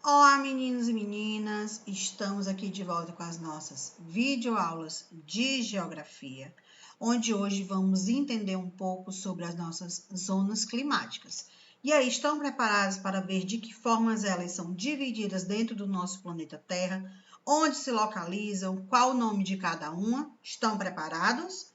Olá, meninos e meninas! Estamos aqui de volta com as nossas videoaulas de geografia, onde hoje vamos entender um pouco sobre as nossas zonas climáticas. E aí, estão preparados para ver de que formas elas são divididas dentro do nosso planeta Terra, onde se localizam, qual o nome de cada uma? Estão preparados?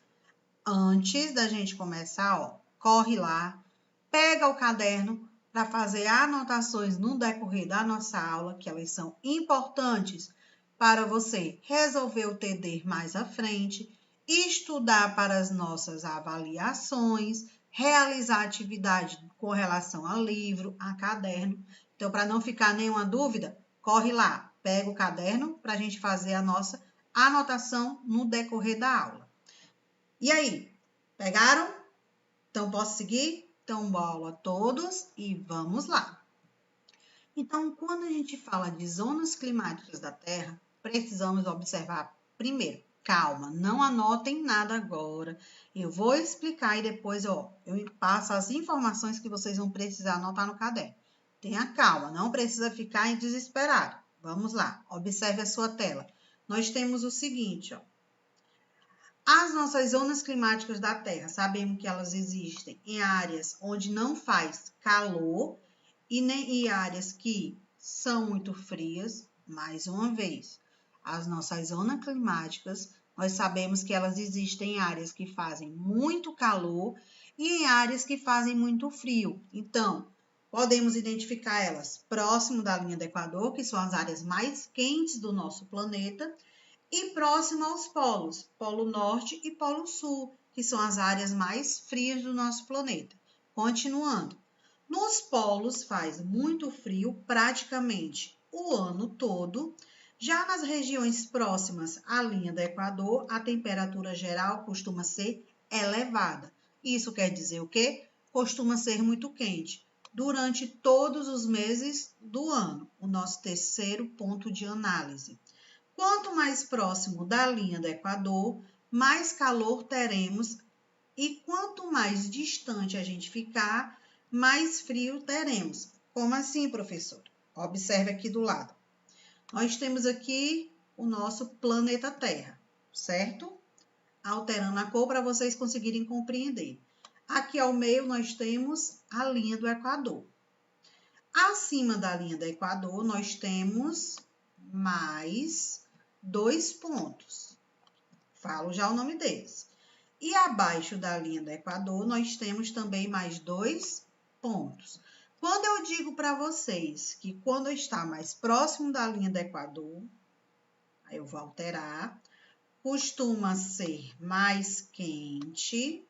Antes da gente começar, corre lá, pega o caderno para fazer anotações no decorrer da nossa aula, que elas são importantes para você resolver o TD mais à frente, estudar para as nossas avaliações, realizar atividade com relação a livro, a caderno. Então, para não ficar nenhuma dúvida, corre lá, pega o caderno para a gente fazer a nossa anotação no decorrer da aula. E aí, pegaram? Então, posso seguir? Então, bola a todos e vamos lá. Então, quando a gente fala de zonas climáticas da Terra, precisamos observar primeiro. Calma, não anotem nada agora. Eu vou explicar e depois, eu passo as informações que vocês vão precisar anotar no caderno. Tenha calma, não precisa ficar desesperado. Vamos lá, observe a sua tela. Nós temos o seguinte, As nossas zonas climáticas da Terra, sabemos que elas existem em áreas onde não faz calor e áreas que são muito frias. Mais uma vez, as nossas zonas climáticas, nós sabemos que elas existem em áreas que fazem muito calor e em áreas que fazem muito frio. Então, podemos identificar elas próximo da linha do Equador, que são as áreas mais quentes do nosso planeta, e próximo aos polos, Polo Norte e Polo Sul, que são as áreas mais frias do nosso planeta. Continuando, nos polos faz muito frio praticamente o ano todo. Já nas regiões próximas à linha do Equador, a temperatura geral costuma ser elevada. Isso quer dizer o quê? Costuma ser muito quente durante todos os meses do ano, o nosso terceiro ponto de análise. Quanto mais próximo da linha do Equador, mais calor teremos, e quanto mais distante a gente ficar, mais frio teremos. Como assim, professor? Observe aqui do lado. Nós temos aqui o nosso planeta Terra, certo? Alterando a cor para vocês conseguirem compreender. Aqui ao meio nós temos a linha do Equador. Acima da linha do Equador nós temos mais 2 pontos. Falo já o nome deles. E abaixo da linha do Equador, nós temos também mais 2 pontos. Quando eu digo para vocês que quando está mais próximo da linha do Equador, aí eu vou alterar, costuma ser mais quente,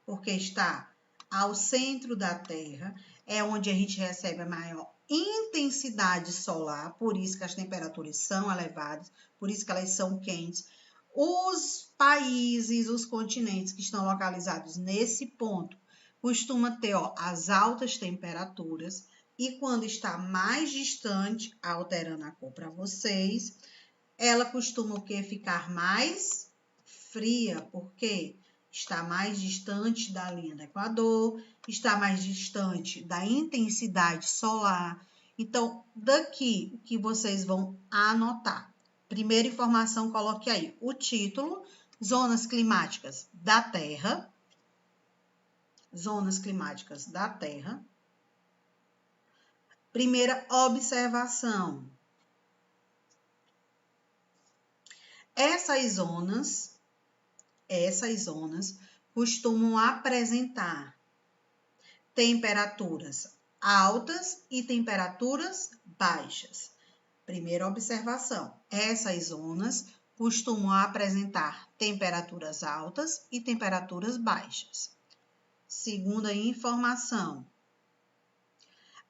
porque está ao centro da Terra, é onde a gente recebe a maior intensidade solar, por isso que as temperaturas são elevadas, por isso que elas são quentes. Os países, os continentes que estão localizados nesse ponto, costuma ter as altas temperaturas, e quando está mais distante, alterando a cor para vocês, ela costuma o quê? Ficar mais fria, porque está mais distante da linha do Equador, está mais distante da intensidade solar. Então, daqui o que vocês vão anotar. Primeira informação, coloque aí o título, Zonas Climáticas da Terra. Zonas Climáticas da Terra. Primeira observação. Essas zonas costumam apresentar temperaturas altas e temperaturas baixas. Primeira observação, essas zonas costumam apresentar temperaturas altas e temperaturas baixas. Segunda informação,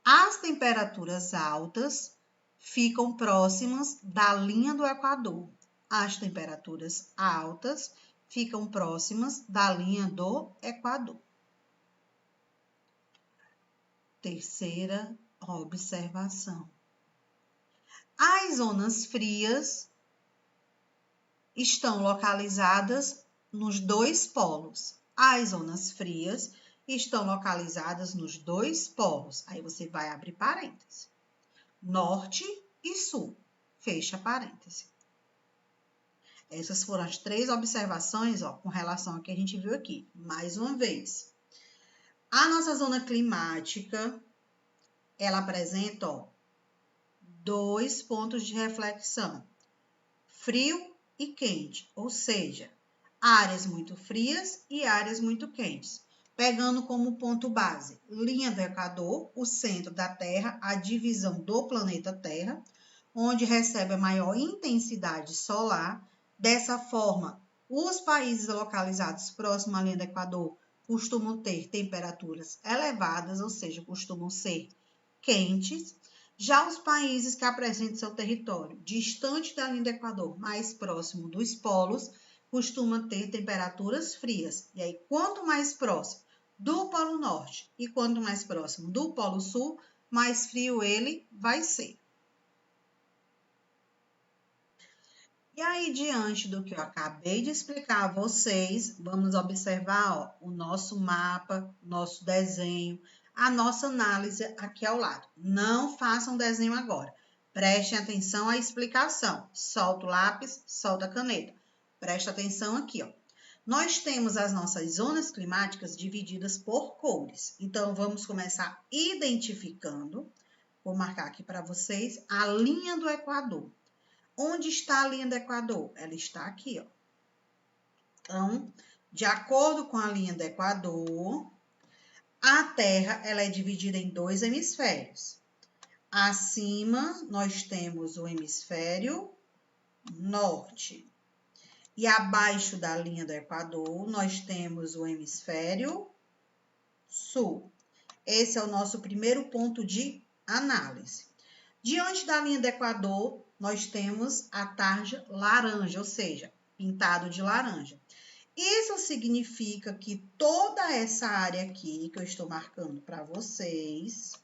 as temperaturas altas ficam próximas da linha do Equador. As temperaturas altas ficam próximas da linha do Equador. Terceira observação. As zonas frias estão localizadas nos 2 polos. As zonas frias estão localizadas nos 2 polos. Aí você vai abrir parênteses. norte e sul. Fecha parêntese. Essas foram as 3 observações, ó, com relação ao que a gente viu aqui. Mais uma vez, a nossa zona climática, ela apresenta, ó, 2 pontos de reflexão, frio e quente, ou seja, áreas muito frias e áreas muito quentes. Pegando como ponto base, linha do Equador, o centro da Terra, a divisão do planeta Terra, onde recebe a maior intensidade solar. Dessa forma, os países localizados próximo à linha do Equador costumam ter temperaturas elevadas, ou seja, costumam ser quentes. Já os países que apresentam seu território distante da linha do Equador, mais próximo dos polos, costumam ter temperaturas frias. E aí, quanto mais próximo do Polo Norte e quanto mais próximo do Polo Sul, mais frio ele vai ser. E aí, diante do que eu acabei de explicar a vocês, vamos observar, ó, o nosso mapa, nosso desenho, a nossa análise aqui ao lado. Não façam desenho agora. Prestem atenção à explicação. Solta o lápis, solta a caneta. Presta atenção aqui, ó. Nós temos as nossas zonas climáticas divididas por cores. Então, vamos começar identificando. Vou marcar aqui para vocês a linha do Equador. Onde está a linha do Equador? Ela está aqui, ó. Então, de acordo com a linha do Equador, a Terra ela é dividida em 2 hemisférios. Acima, nós temos o hemisfério norte. E abaixo da linha do Equador, nós temos o hemisfério sul. Esse é o nosso primeiro ponto de análise. Diante da linha do Equador, nós temos a tarja laranja, ou seja, pintado de laranja. Isso significa que toda essa área aqui, que eu estou marcando para vocês,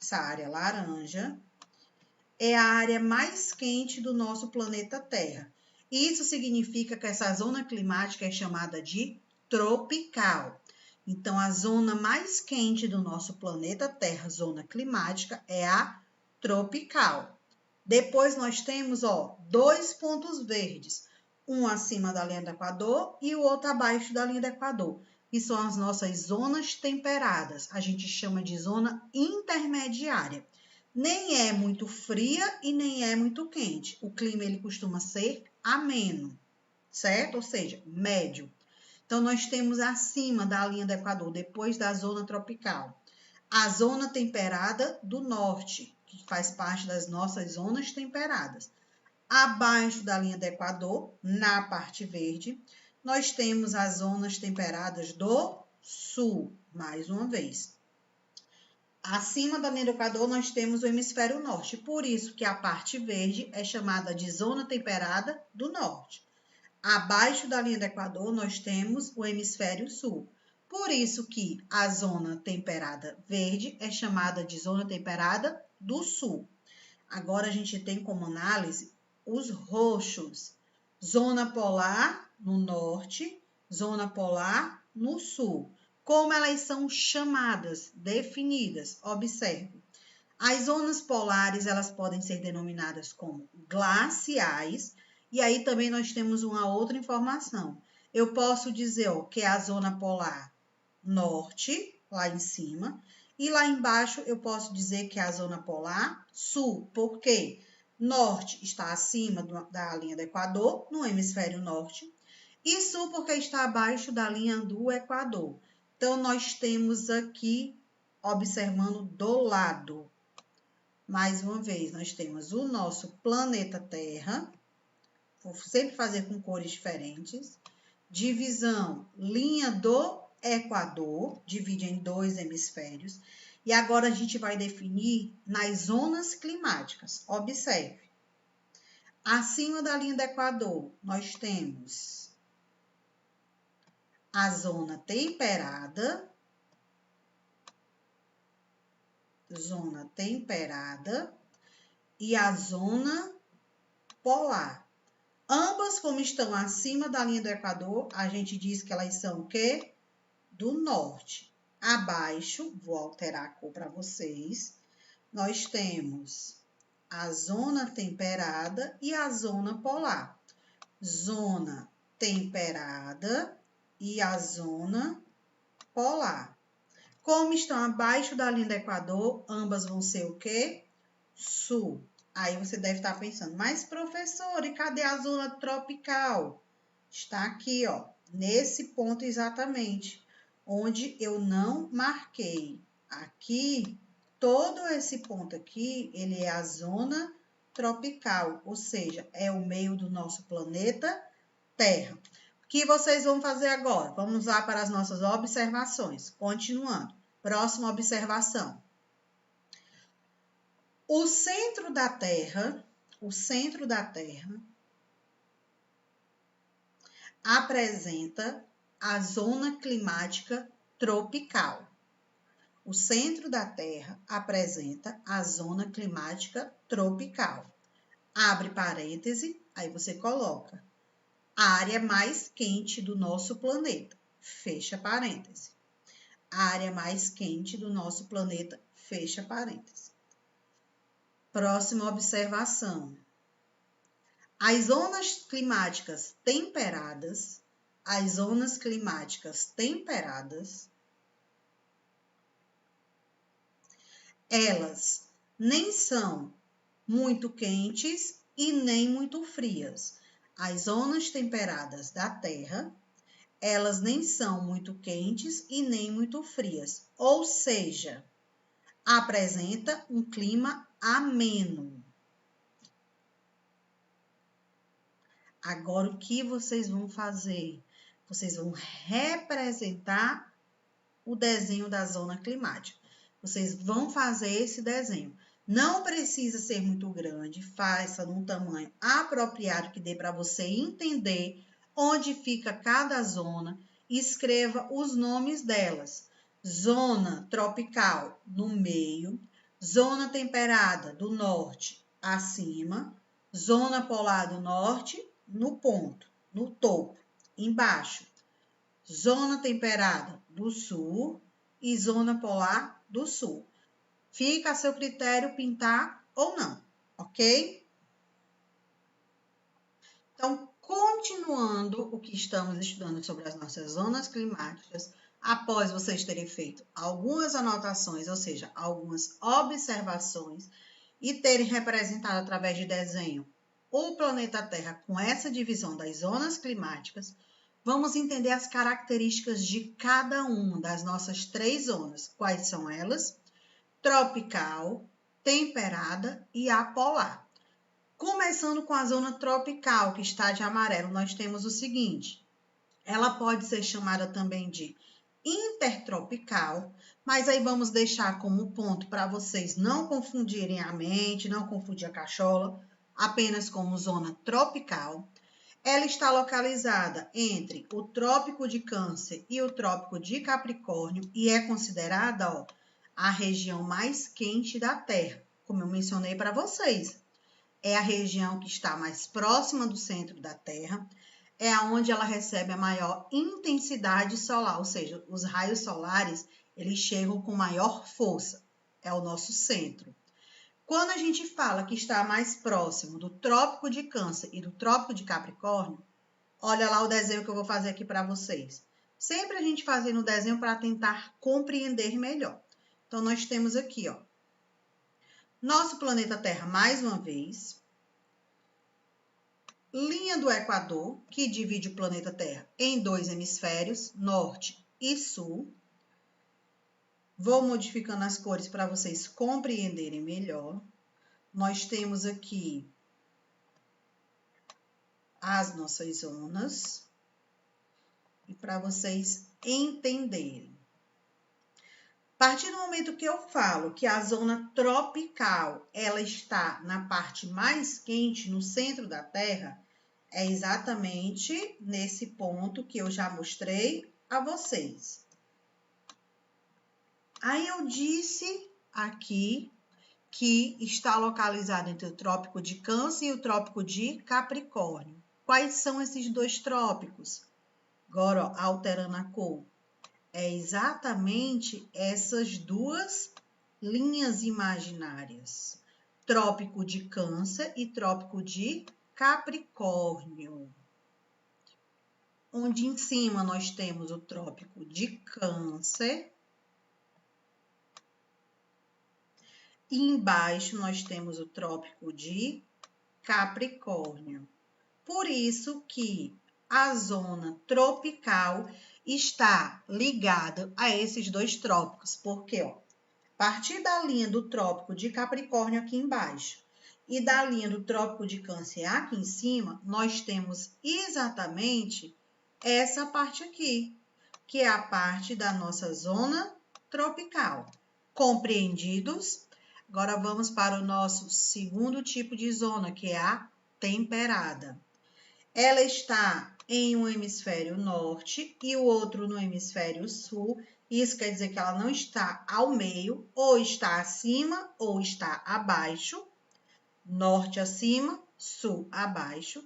essa área laranja, é a área mais quente do nosso planeta Terra. Isso significa que essa zona climática é chamada de tropical. Então, a zona mais quente do nosso planeta Terra, zona climática, é a tropical. Depois nós temos, ó, 2 pontos verdes, um acima da linha do Equador e o outro abaixo da linha do Equador, que são as nossas zonas temperadas. A gente chama de zona intermediária. Nem é muito fria e nem é muito quente. O clima ele costuma ser ameno, certo? Ou seja, médio. Então nós temos acima da linha do Equador, depois da zona tropical, a zona temperada do norte, que faz parte das nossas zonas temperadas. Abaixo da linha do Equador, na parte verde, nós temos as zonas temperadas do sul, mais uma vez. Acima da linha do Equador, nós temos o hemisfério norte, por isso que a parte verde é chamada de zona temperada do norte. Abaixo da linha do Equador, nós temos o hemisfério sul. Por isso que a zona temperada verde é chamada de zona temperada do sul. Agora, a gente tem como análise os roxos. Zona polar no norte, zona polar no sul. Como elas são chamadas, definidas? Observe. As zonas polares, elas podem ser denominadas como glaciais. E aí também nós temos uma outra informação. Eu posso dizer, ó, que é a zona polar norte, lá em cima, e lá embaixo eu posso dizer que é a zona polar sul. Por quê? Norte está acima da linha do Equador, no hemisfério norte, e sul porque está abaixo da linha do Equador. Então, nós temos aqui, observando do lado, mais uma vez, nós temos o nosso planeta Terra, vou sempre fazer com cores diferentes, divisão, linha do Equador, divide em 2 hemisférios, e agora a gente vai definir nas zonas climáticas. Observe, acima da linha do Equador, nós temos a zona temperada, e a zona polar. Ambas, como estão acima da linha do Equador, a gente diz que elas são o quê? Do norte. Abaixo, vou alterar a cor para vocês, nós temos a zona temperada e a zona polar. Zona temperada e a zona polar. Como estão abaixo da linha do Equador, ambas vão ser o quê? Sul. Aí você deve estar pensando, mas professor, e cadê a zona tropical? Está aqui, ó, nesse ponto exatamente, onde eu não marquei. Aqui, todo esse ponto aqui, ele é a zona tropical, ou seja, é o meio do nosso planeta Terra. O que vocês vão fazer agora? Vamos lá para as nossas observações. Continuando. Próxima observação. O centro da Terra apresenta a zona climática tropical. O centro da Terra apresenta a zona climática tropical. Abre parêntese, aí você coloca a área mais quente do nosso planeta. Fecha parêntese. A área mais quente do nosso planeta. Fecha parêntese. Próxima observação. As zonas climáticas temperadas, elas nem são muito quentes e nem muito frias. As zonas temperadas da Terra, elas nem são muito quentes e nem muito frias. Ou seja, apresenta um clima ameno. Agora, o que vocês vão fazer? Vocês vão representar o desenho da zona climática. Vocês vão fazer esse desenho. Não precisa ser muito grande, faça num tamanho apropriado que dê para você entender onde fica cada zona. Escreva os nomes delas. Zona tropical no meio, zona temperada do norte acima, zona polar do norte no ponto, no topo, embaixo. Zona temperada do sul e zona polar do sul. Fica a seu critério pintar ou não, ok? Então, continuando o que estamos estudando sobre as nossas zonas climáticas, após vocês terem feito algumas anotações, ou seja, algumas observações, e terem representado através de desenho o planeta Terra com essa divisão das zonas climáticas, vamos entender as características de cada uma das nossas 3 zonas. Quais são elas? Tropical, temperada e apolar. Começando com a zona tropical, que está de amarelo, nós temos o seguinte. Ela pode ser chamada também de intertropical, mas aí vamos deixar como ponto para vocês não confundirem a mente, não confundir a cachola, apenas como zona tropical. Ela está localizada entre o Trópico de Câncer e o Trópico de Capricórnio e é considerada, ó, a região mais quente da Terra, como eu mencionei para vocês. É a região que está mais próxima do centro da Terra, é onde ela recebe a maior intensidade solar, ou seja, os raios solares, eles chegam com maior força, é o nosso centro. Quando a gente fala que está mais próximo do Trópico de Câncer e do Trópico de Capricórnio, olha lá o desenho que eu vou fazer aqui para vocês. Sempre a gente fazendo o desenho para tentar compreender melhor. Então, nós temos aqui, ó, nosso planeta Terra mais uma vez, linha do Equador, que divide o planeta Terra em 2 hemisférios, norte e sul. Vou modificando as cores para vocês compreenderem melhor. Nós temos aqui as nossas zonas e para vocês entenderem. A partir do momento que eu falo que a zona tropical ela está na parte mais quente, no centro da Terra, é exatamente nesse ponto que eu já mostrei a vocês. Aí eu disse aqui que está localizado entre o Trópico de Câncer e o Trópico de Capricórnio. Quais são esses 2 trópicos? Agora, ó, alterando a cor. É exatamente essas 2 linhas imaginárias. Trópico de Câncer e Trópico de Capricórnio. Onde em cima nós temos o Trópico de Câncer. E embaixo nós temos o Trópico de Capricórnio. Por isso que a zona tropical está ligada a esses dois trópicos. Porque, ó, a partir da linha do Trópico de Capricórnio aqui embaixo e da linha do Trópico de Câncer aqui em cima, nós temos exatamente essa parte aqui, que é a parte da nossa zona tropical. Compreendidos? Agora vamos para o nosso segundo tipo de zona, que é a temperada. Ela está em um hemisfério norte e o outro no hemisfério sul. Isso quer dizer que ela não está ao meio, ou está acima ou está abaixo. Norte acima, sul abaixo.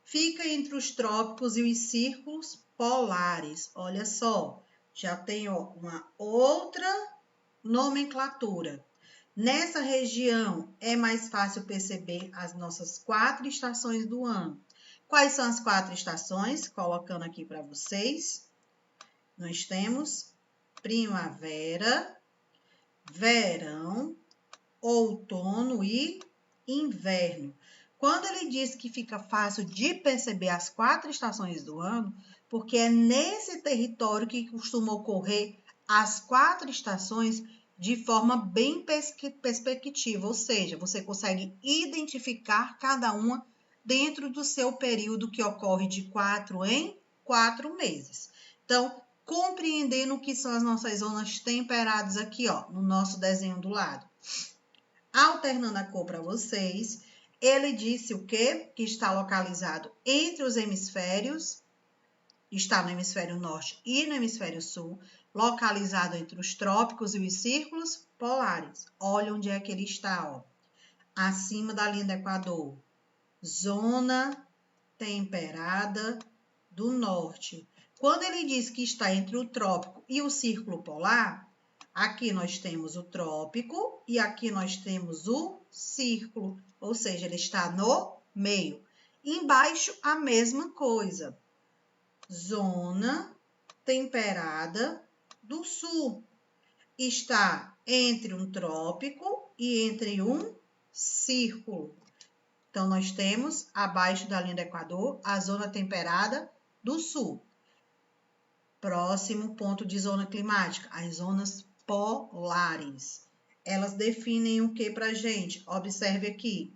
Fica entre os trópicos e os círculos polares. Olha só, já tem uma outra nomenclatura. Nessa região é mais fácil perceber as nossas 4 estações do ano. Quais são as 4 estações? Colocando aqui para vocês. Nós temos primavera, verão, outono e inverno. Quando ele diz que fica fácil de perceber as 4 estações do ano, porque é nesse território que costuma ocorrer as 4 estações de forma bem perspectiva, ou seja, você consegue identificar cada uma dentro do seu período que ocorre de 4 em 4 meses. Então, compreendendo o que são as nossas zonas temperadas aqui, ó, no nosso desenho do lado. Alternando a cor para vocês, ele disse o quê? Que está localizado entre os hemisférios, está no hemisfério norte e no hemisfério sul, localizado entre os trópicos e os círculos polares. Olha onde é que ele está, ó. Acima da linha do Equador. Zona temperada do norte. Quando ele diz que está entre o trópico e o círculo polar, aqui nós temos o trópico e aqui nós temos o círculo, ou seja, ele está no meio. Embaixo, a mesma coisa. Zona temperada do sul. Está entre um trópico e entre um círculo. Então, nós temos, abaixo da linha do Equador, a zona temperada do sul. Próximo ponto de zona climática, as zonas polares. Elas definem o que para a gente? Observe aqui.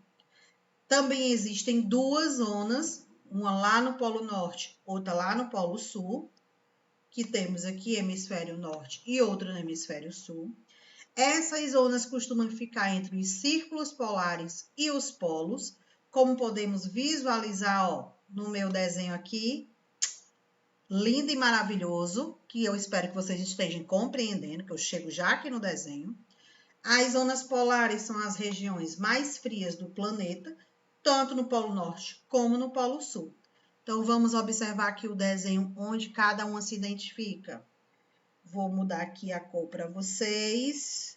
Também existem 2 zonas, uma lá no Polo Norte, outra lá no Polo Sul, que temos aqui hemisfério norte e outra no hemisfério sul. Essas zonas costumam ficar entre os círculos polares e os polos, como podemos visualizar, ó, no meu desenho aqui, lindo e maravilhoso, que eu espero que vocês estejam compreendendo, que eu chego já aqui no desenho. As zonas polares são as regiões mais frias do planeta, tanto no Polo Norte como no Polo Sul. Então, vamos observar aqui o desenho onde cada uma se identifica. Vou mudar aqui a cor para vocês.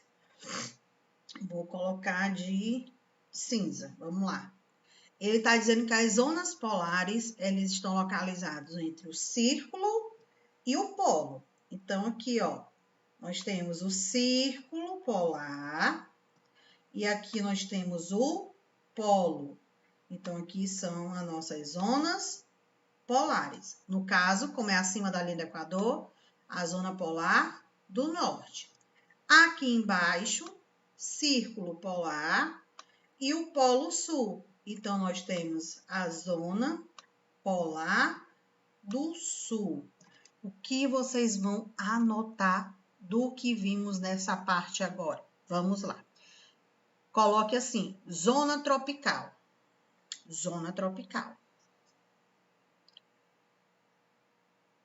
Vou colocar de cinza. Vamos lá. Ele está dizendo que as zonas polares, eles estão localizados entre o círculo e o polo. Então, aqui, ó, nós temos o círculo polar e aqui nós temos o polo. Então, aqui são as nossas zonas polares. No caso, como é acima da linha do Equador, a zona polar do norte. Aqui embaixo, círculo polar e o polo sul. Então, nós temos a zona polar do sul. O que vocês vão anotar do que vimos nessa parte agora? Vamos lá. Coloque assim, zona tropical. Zona tropical.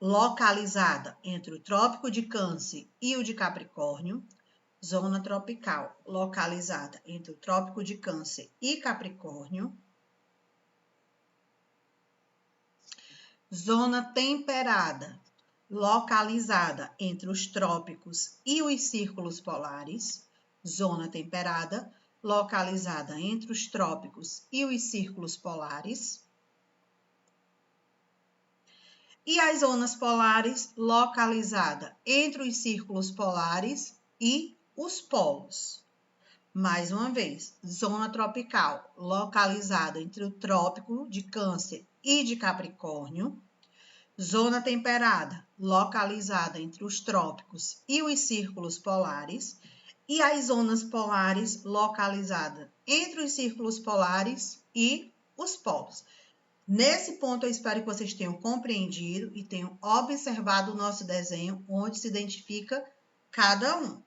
Localizada entre o Trópico de Câncer e o de Capricórnio. Zona tropical, localizada entre o Trópico de Câncer e Capricórnio. Zona temperada, localizada entre os trópicos e os círculos polares. Zona temperada, localizada entre os trópicos e os círculos polares. E as zonas polares, localizada entre os círculos polares e os polos. Mais uma vez, zona tropical, localizada entre o trópico de Câncer e de Capricórnio. Zona temperada, localizada entre os trópicos e os círculos polares. E as zonas polares, localizadas entre os círculos polares e os polos. Nesse ponto, eu espero que vocês tenham compreendido e tenham observado o nosso desenho, onde se identifica cada um.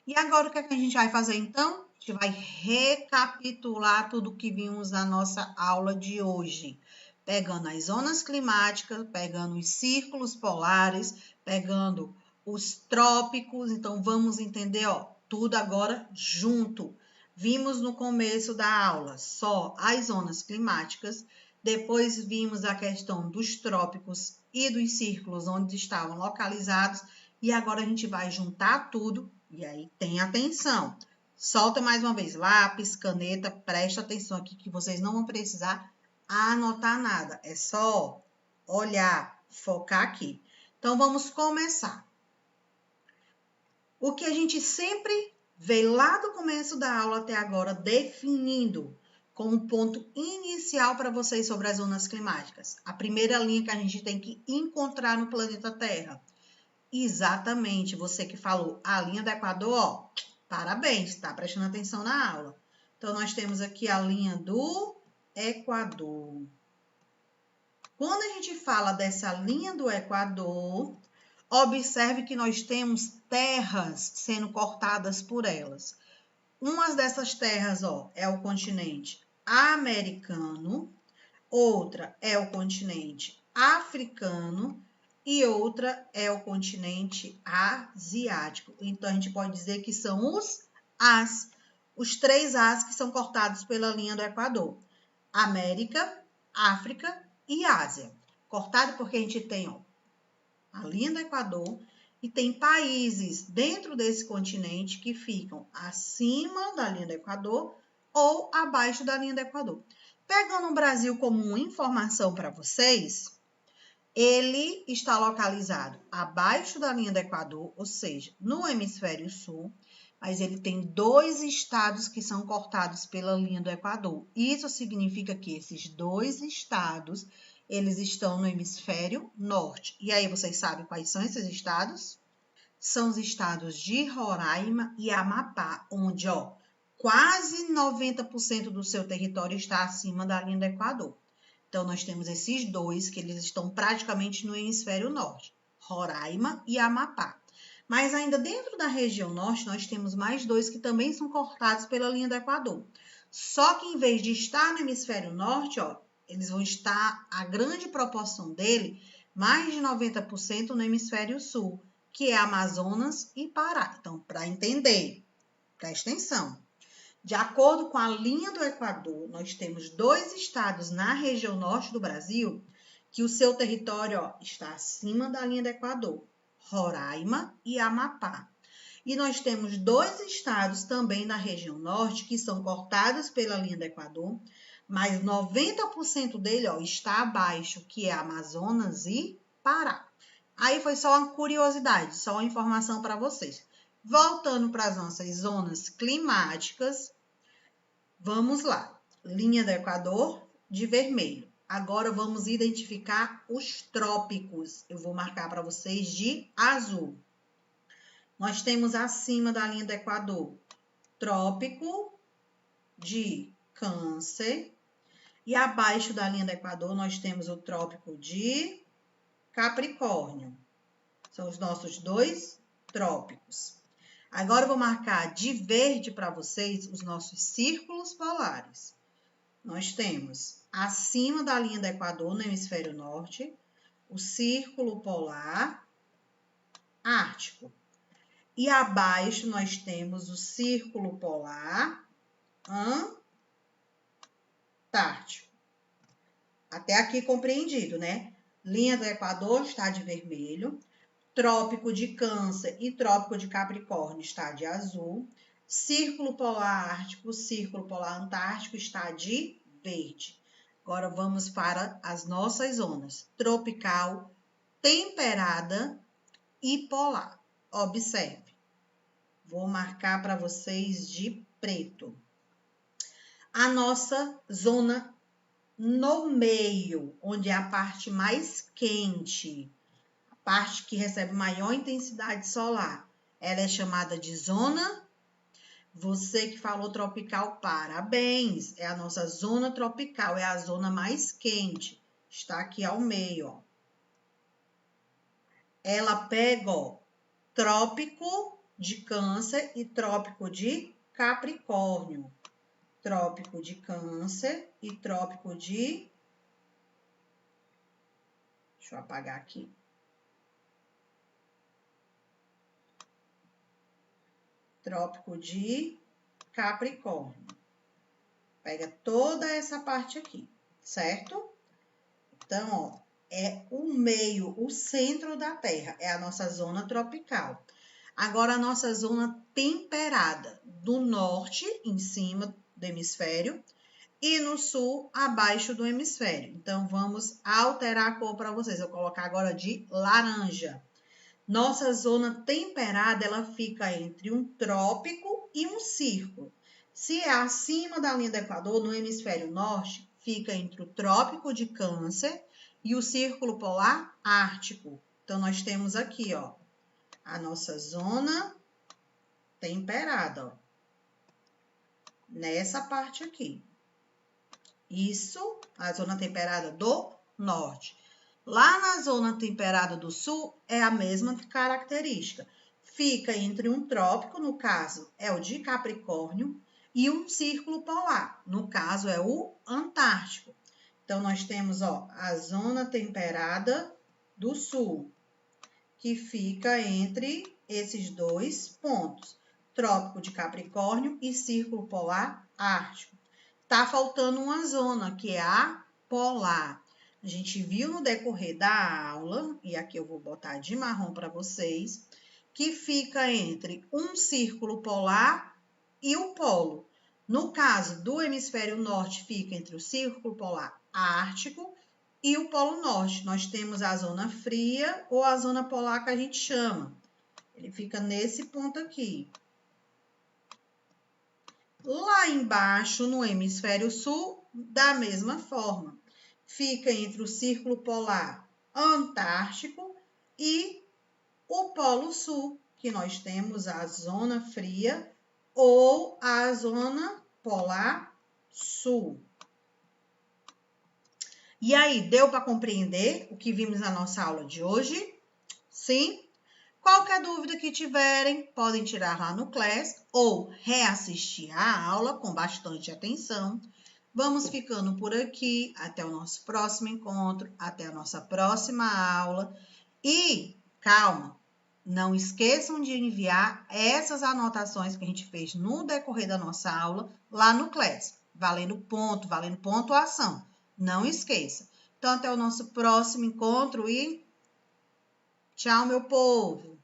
E agora, o que é que a gente vai fazer, então? A gente vai recapitular tudo que vimos na nossa aula de hoje. Pegando as zonas climáticas, pegando os círculos polares, pegando os trópicos. Então, vamos entender, ó, tudo agora junto. Vimos no começo da aula só as zonas climáticas, depois vimos a questão dos trópicos e dos círculos onde estavam localizados, e agora a gente vai juntar tudo. E aí, tem atenção. Solta mais uma vez, lápis, caneta, presta atenção aqui que vocês não vão precisar anotar nada. É só olhar, focar aqui. Então, vamos começar. O que a gente sempre vê lá do começo da aula até agora, definindo como ponto inicial para vocês sobre as zonas climáticas. A primeira linha que a gente tem que encontrar no planeta Terra. Exatamente, você que falou a linha do Equador, ó, parabéns, tá prestando atenção na aula. Então, nós temos aqui a linha do Equador. Quando a gente fala dessa linha do Equador, observe que nós temos terras sendo cortadas por elas. Uma dessas terras, ó, é o continente americano, outra é o continente africano, e outra é o continente asiático. Então, a gente pode dizer que são os três As que são cortados pela linha do Equador. América, África e Ásia. Cortado porque a gente tem, ó, a linha do Equador e tem países dentro desse continente que ficam acima da linha do Equador ou abaixo da linha do Equador. Pegando o Brasil como uma informação para vocês, ele está localizado abaixo da linha do Equador, ou seja, no hemisfério sul, mas ele tem 2 estados que são cortados pela linha do Equador. Isso significa que esses 2 estados, eles estão no hemisfério norte. E aí, vocês sabem quais são esses estados? São os estados de Roraima e Amapá, onde, ó, quase 90% do seu território está acima da linha do Equador. Então, nós temos esses 2 que eles estão praticamente no hemisfério norte, Roraima e Amapá. Mas ainda dentro da região norte, nós temos mais 2 que também são cortados pela linha do Equador. Só que em vez de estar no hemisfério norte, ó, eles vão estar, a grande proporção dele, mais de 90% no hemisfério sul, que é Amazonas e Pará. Então, para entender, presta atenção. De acordo com a linha do Equador, nós temos 2 estados na região norte do Brasil que o seu território, ó, está acima da linha do Equador, Roraima e Amapá. E nós temos 2 estados também na região norte que são cortados pela linha do Equador, mas 90% dele, ó, está abaixo, que é Amazonas e Pará. Aí foi só uma curiosidade, só uma informação para vocês. Voltando para as nossas zonas climáticas, vamos lá. Linha do Equador de vermelho. Agora vamos identificar os trópicos. Eu vou marcar para vocês de azul. Nós temos acima da linha do Equador, trópico de Câncer. E abaixo da linha do Equador, nós temos o trópico de Capricórnio. São os nossos 2 trópicos. Agora eu vou marcar de verde para vocês os nossos círculos polares. Nós temos acima da linha do Equador, no hemisfério norte, o círculo polar ártico. E abaixo nós temos o círculo polar antártico. Até aqui compreendido, né? Linha do Equador está de vermelho, trópico de Câncer e trópico de Capricórnio está de azul, Círculo polar ártico, círculo polar antártico está de verde. Agora vamos para as nossas zonas: tropical, temperada e polar. Observe. Vou marcar para vocês de preto. A nossa zona no meio, onde é a parte mais quente, a parte que recebe maior intensidade solar, ela é chamada de zona. Você que falou tropical, parabéns! É a nossa zona tropical, é a zona mais quente. Está aqui ao meio, ó. Ela pega, ó, trópico de Câncer e trópico de Capricórnio. Trópico de Câncer e trópico de... Deixa eu apagar aqui. Trópico de Capricórnio. Pega toda essa parte aqui, certo? Então, ó, é o meio, o centro da Terra, é a nossa zona tropical. Agora, a nossa zona temperada, do norte, em cima do hemisfério, e no sul, abaixo do hemisfério. Então, vamos alterar a cor para vocês. Eu vou colocar agora de laranja. Nossa zona temperada, ela fica entre um trópico e um círculo. Se é acima da linha do Equador, no hemisfério norte, fica entre o trópico de Câncer e o círculo polar ártico. Então, nós temos aqui, ó, a nossa zona temperada, ó, nessa parte aqui. Isso, a zona temperada do norte. Lá na zona temperada do sul, é a mesma característica. Fica entre um trópico, no caso, é o de Capricórnio, e um círculo polar, no caso, é o Antártico. Então, nós temos, ó, a zona temperada do sul, que fica entre esses dois pontos, trópico de Capricórnio e círculo polar ártico. Tá faltando uma zona, que é a polar. A gente viu no decorrer da aula, e aqui eu vou botar de marrom para vocês, que fica entre um círculo polar e o polo. No caso do hemisfério norte, fica entre o círculo polar ártico e o polo norte. Nós temos a zona fria ou a zona polar que a gente chama. Ele fica nesse ponto aqui. Lá embaixo, no hemisfério sul, da mesma forma. Fica entre o círculo polar antártico e o polo sul, que nós temos a zona fria ou a zona polar sul. E aí, deu para compreender o que vimos na nossa aula de hoje? Sim? Qualquer dúvida que tiverem, podem tirar lá no Class ou reassistir a aula com bastante atenção. Vamos ficando por aqui. Até o nosso próximo encontro, até a nossa próxima aula. E, calma, não esqueçam de enviar essas anotações que a gente fez no decorrer da nossa aula lá no Class, valendo ponto, valendo pontuação. Não esqueça. Então, até o nosso próximo encontro e tchau, meu povo!